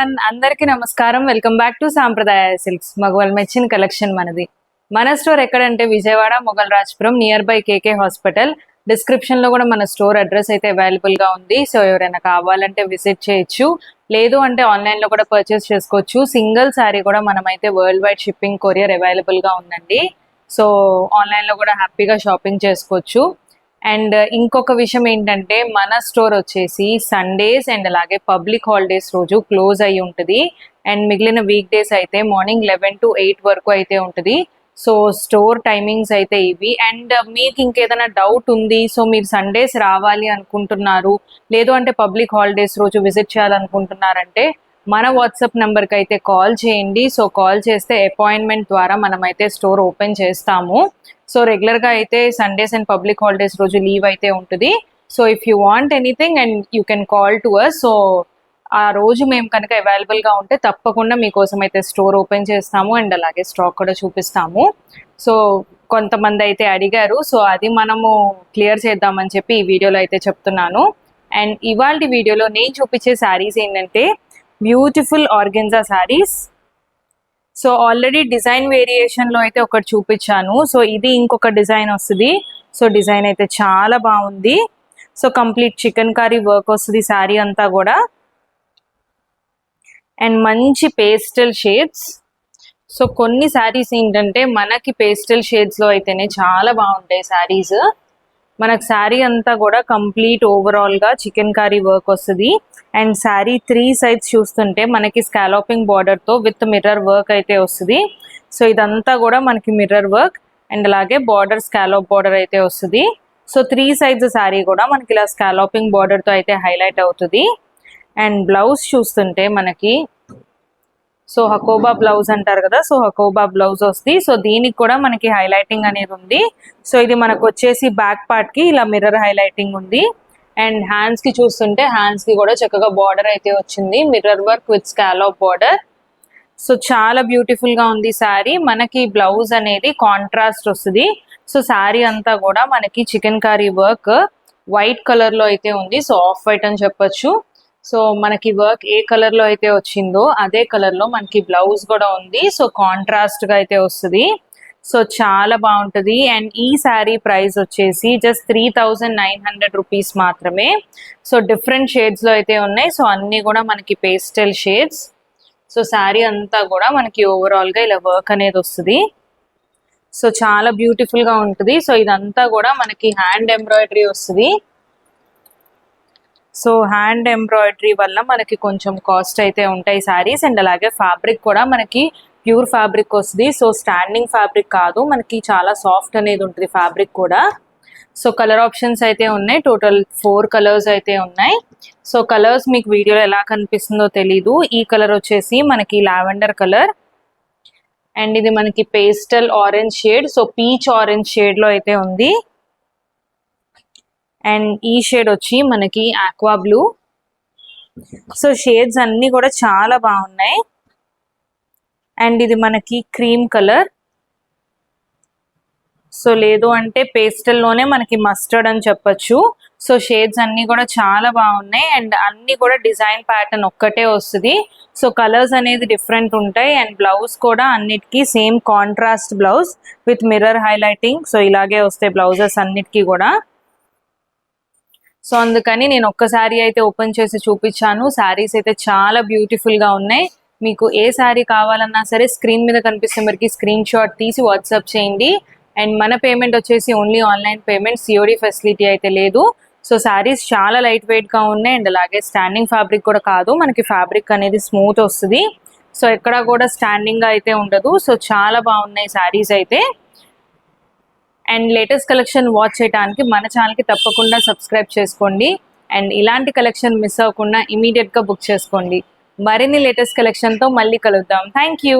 Everyone, అందరికీ నమస్కారం. Welcome back to Sampradaya silks. మగవాళ్ళ మెచ్చిన కలెక్షన్ మనది. మన స్టోర్ ఎక్కడంటే Vijayawada Mogal Rajpuram near by KK hospital. Description లో కూడా మన స్టోర్ అడ్రస్ అయితే అవైలబుల్ గా ఉంది. సో ఎవరైనా కావాలంటే విజిట్ చేయొచ్చు, లేదు అంటే ఆన్లైన్ లో కూడా పర్చేస్ చేసుకోవచ్చు. సింగిల్ శారీ కూడా మనమైతే world wide shipping courier available గా ఉందండి. సో ఆన్లైన్ లో కూడా హ్యాపీగా షాపింగ్ చేసుకోవచ్చు. అండ్ ఇంకొక విషయం ఏంటంటే మన స్టోర్ వచ్చేసి సండేస్ అండ్ అలాగే పబ్లిక్ హాలిడేస్ రోజు క్లోజ్ అయ్యి ఉంటుంది. అండ్ మిగిలిన వీక్ డేస్ అయితే మార్నింగ్ 11 to 8 వరకు అయితే ఉంటుంది. సో స్టోర్ టైమింగ్స్ అయితే ఇవి. అండ్ మీకు ఇంకేదైనా డౌట్ ఉంది, సో మీరు సండేస్ రావాలి అనుకుంటున్నారు, లేదు అంటే పబ్లిక్ హాలిడేస్ రోజు విజిట్ చేయాలనుకుంటున్నారంటే మన వాట్సాప్ నెంబర్కి అయితే కాల్ చేయండి. సో కాల్ చేస్తే అపాయింట్మెంట్ ద్వారా మనమైతే స్టోర్ ఓపెన్ చేస్తాము. సో రెగ్యులర్గా అయితే సండేస్ అండ్ పబ్లిక్ హాలిడేస్ రోజు లీవ్ అయితే ఉంటుంది. So if you want anything and you can call to us. So ఆ రోజు మేము కనుక అవైలబుల్గా ఉంటే తప్పకుండా మీకోసం అయితే స్టోర్ ఓపెన్ చేస్తాము అండ్ అలాగే స్టాక్ కూడా చూపిస్తాము. సో కొంతమంది అయితే అడిగారు, సో అది మనము క్లియర్ చేద్దామని చెప్పి ఈ వీడియోలో అయితే చెప్తున్నాను. అండ్ ఇవాళ వీడియోలో నేను చూపించే శారీస్ ఏంటంటే beautiful organza saris. So already design వేరియేషన్లో అయితే ఒకటి చూపించాను. సో ఇది ఇంకొక డిజైన్ వస్తుంది. సో డిజైన్ అయితే చాలా బాగుంది. So complete chicken curry work వస్తుంది శారీ అంతా కూడా. అండ్ మంచి పేస్టల్ షేడ్స్. సో కొన్ని శారీస్ ఏంటంటే మనకి పేస్టల్ షేడ్స్లో అయితేనే చాలా బాగుంటాయి శారీస్. మనకు శారీ అంతా కూడా కంప్లీట్ ఓవరాల్గా చికెన్ కర్రీ వర్క్ వస్తుంది. అండ్ శారీ 3 sides చూస్తుంటే మనకి స్కాలోపింగ్ బార్డర్తో విత్ మిర్రర్ వర్క్ అయితే వస్తుంది. సో ఇదంతా కూడా మనకి మిర్రర్ వర్క్ అండ్ అలాగే బార్డర్ స్కాలోప్ బార్డర్ అయితే వస్తుంది. సో 3 sides శారీ కూడా మనకి ఇలా స్కాలోపింగ్ బార్డర్తో అయితే హైలైట్ అవుతుంది. అండ్ బ్లౌజ్ చూస్తుంటే మనకి సో హకోబా బ్లౌజ్ అంటారు కదా, సో హకోబా బ్లౌజ్ వస్తుంది. సో దీనికి కూడా మనకి హైలైటింగ్ అనేది ఉంది. సో ఇది మనకు వచ్చేసి బ్యాక్ పార్ట్ కి ఇలా మిర్రర్ హైలైటింగ్ ఉంది. అండ్ హ్యాండ్స్ కి చూస్తుంటే హ్యాండ్స్ కి కూడా చక్కగా బార్డర్ అయితే వచ్చింది, mirror work with scallop border. So చాలా బ్యూటిఫుల్ గా ఉంది శారీ. మనకి బ్లౌజ్ అనేది కాంట్రాస్ట్ వస్తుంది. సో శారీ అంతా కూడా మనకి chicken curry work white colour లో అయితే ఉంది. సో ఆఫ్ వైట్ అని చెప్పొచ్చు. సో మనకి వర్క్ ఏ కలర్ లో అయితే వచ్చిందో అదే కలర్ లో మనకి బ్లౌజ్ కూడా ఉంది. సో కాంట్రాస్ట్ గా అయితే వస్తుంది. సో చాలా బాగుంటుంది. అండ్ ఈ శారీ ప్రైస్ వచ్చేసి జస్ట్ 3,900 రూపీస్ మాత్రమే. సో డిఫరెంట్ షేడ్స్ లో అయితే ఉన్నాయి. సో అన్ని కూడా మనకి పేస్టల్ షేడ్స్. సో శారీ అంతా కూడా మనకి ఓవరాల్ గా ఇలా వర్క్ అనేది వస్తుంది. సో చాలా బ్యూటిఫుల్ గా ఉంటుంది. సో ఇదంతా కూడా మనకి హ్యాండ్ ఎంబ్రాయిడరీ వస్తుంది. సో హ్యాండ్ ఎంబ్రాయిడరీ వల్ల మనకి కొంచెం కాస్ట్ అయితే ఉంటాయి శారీస్. అండ్ అలాగే ఫ్యాబ్రిక్ కూడా మనకి ప్యూర్ ఫ్యాబ్రిక్ వస్తుంది. సో స్టాండింగ్ ఫ్యాబ్రిక్ కాదు, మనకి చాలా సాఫ్ట్ అనేది ఉంటుంది ఫ్యాబ్రిక్ కూడా. సో కలర్ ఆప్షన్స్ అయితే ఉన్నాయి. టోటల్ 4 కలర్స్ అయితే ఉన్నాయి. సో కలర్స్ మీకు వీడియోలో ఎలా కనిపిస్తుందో తెలీదు. ఈ కలర్ వచ్చేసి మనకి లావెండర్ కలర్ అండ్ ఇది మనకి pastel orange shade. So peach orange shade లో అయితే ఉంది. అండ్ ఈ షేడ్ వచ్చి మనకి ఆక్వా బ్లూ. సో షేడ్స్ అన్ని కూడా చాలా బాగున్నాయి. అండ్ ఇది మనకి క్రీమ్ కలర్. సో లేదు అంటే పేస్టల్ లోనే మనకి మస్టర్డ్ అని చెప్పొచ్చు. సో షేడ్స్ అన్ని కూడా చాలా బాగున్నాయి. అండ్ అన్ని కూడా డిజైన్ ప్యాటర్న్ ఒక్కటే వస్తుంది. సో కలర్స్ అనేది డిఫరెంట్ ఉంటాయి. అండ్ బ్లౌజ్ కూడా అన్నిటికీ same contrast blouse with mirror highlighting. So ఇలాగే వస్తాయి బ్లౌజెస్ అన్నిటికీ కూడా. సో అందుకని నేను ఒక్కసారి అయితే ఓపెన్ చేసి చూపించాను. శారీస్ అయితే చాలా బ్యూటిఫుల్ గా ఉన్నాయి. మీకు ఏ శారీ కావాలన్నా సరే స్క్రీన్ మీద కనిపిస్తే మనకి స్క్రీన్ షాట్ తీసి వాట్సాప్ చేయండి. అండ్ మన పేమెంట్ వచ్చేసి only online payment, COD facility అయితే లేదు. సో శారీస్ చాలా లైట్ వెయిట్ గా ఉన్నాయి. అండ్ అలాగే స్టాండింగ్ ఫ్యాబ్రిక్ కూడా కాదు, మనకి ఫ్యాబ్రిక్ అనేది స్మూత్ వస్తుంది. సో ఎక్కడ కూడా స్టాండింగ్ అయితే ఉండదు. సో చాలా బాగున్నాయి శారీస్ అయితే. అండ్ లేటెస్ట్ కలెక్షన్ వాచ్ చేయడానికి మన ఛానల్కి తప్పకుండా సబ్స్క్రైబ్ చేసుకోండి. అండ్ ఇలాంటి కలెక్షన్ మిస్ అవ్వకుండా ఇమీడియట్గా బుక్ చేసుకోండి. మరిన్ని లేటెస్ట్ కలెక్షన్తో మళ్ళీ కలుద్దాం. Thank you.